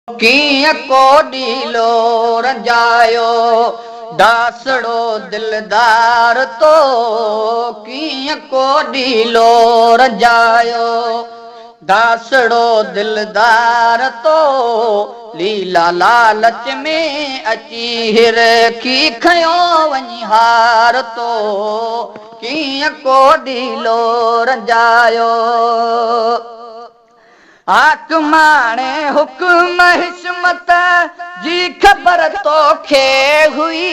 कीअं को ॾीलो रंजायो दासड़ो दिलदार तो कीअं को ॾीलो रंजायो दासड़ो दिलदार तो लीला लालच में अची हिर की खयो वञी हार तो कीअं को ॾीलो रंजायो आकमाणे हुक्म हिस्मत जी ख़बर तोखे हुई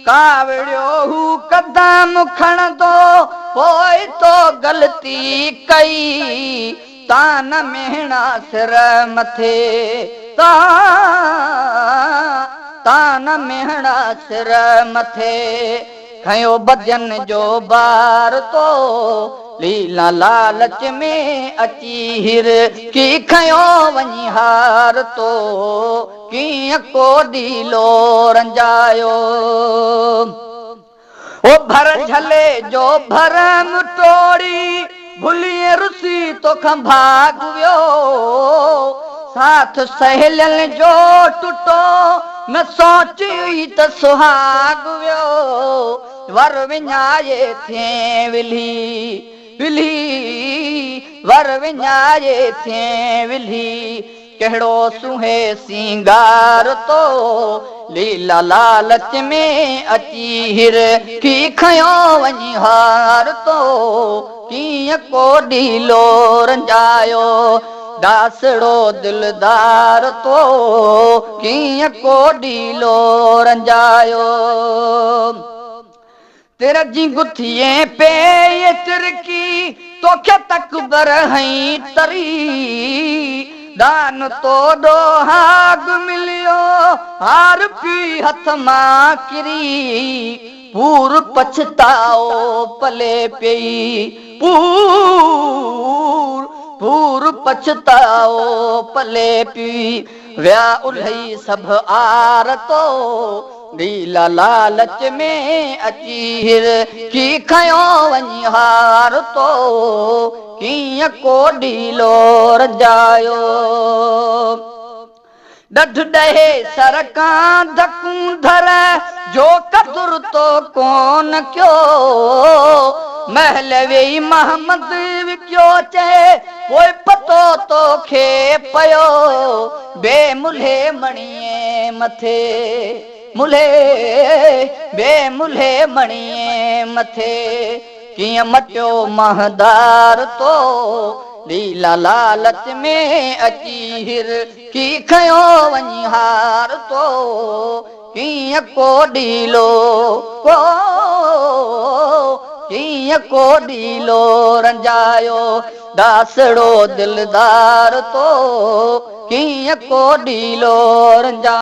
कावड़ियो हू कदम खणंदो पोइ तो ग़लती कई तान मेहणा सिर मथे तान मेहणा सिर मथे खयो बदन जो बार तो लीला लालच में अची हिर की खयो वञी हार तो कीअं को ॾीलो रंजायो ओ भर झले जो भरम टोड़ी भुलिए रुसी तोखां भाग वियो साथ सहेलियन जो टुटो न सोची त सुहाग वियो वर विञाए थिए विली वर विञाए थिए विली कहिड़ो सुहे सिंगार तो लीला लालच में अची हिर की खयो वञी हार तो कीअं को ॾीलो रंजायो दासड़ो दिलदार तो कीअं को ॾीलो रंजायो तेरा जी गुथिए पे ये तिरकी तोखे तकबर हई तरी दान तो दोहाग मिलियो हार पी हथ मां किरी पूर पछताओ पले पई पूर पछताओ पले पी व्या उल्ही सब आर तो लीला लालच में अची हिर की खयो वञी हार तो कीअं को ॾीलो रंजायो ॾढ ॾहे सरकां धकूं धर जो कदुर तो कोन कयो महल वेई महमद विकियो चए पोइ पतो तोखे पयो बे मुल्हे मणीअ मथे मुल्हे मणीअ मथे कीअं मटियो महदार तो लीला लालच में अची हिर की खयो वञी हार तो कीअं को ॾीलो रंजायो दासड़ो दिलदार तो कीअं को ॾीलो रंजायो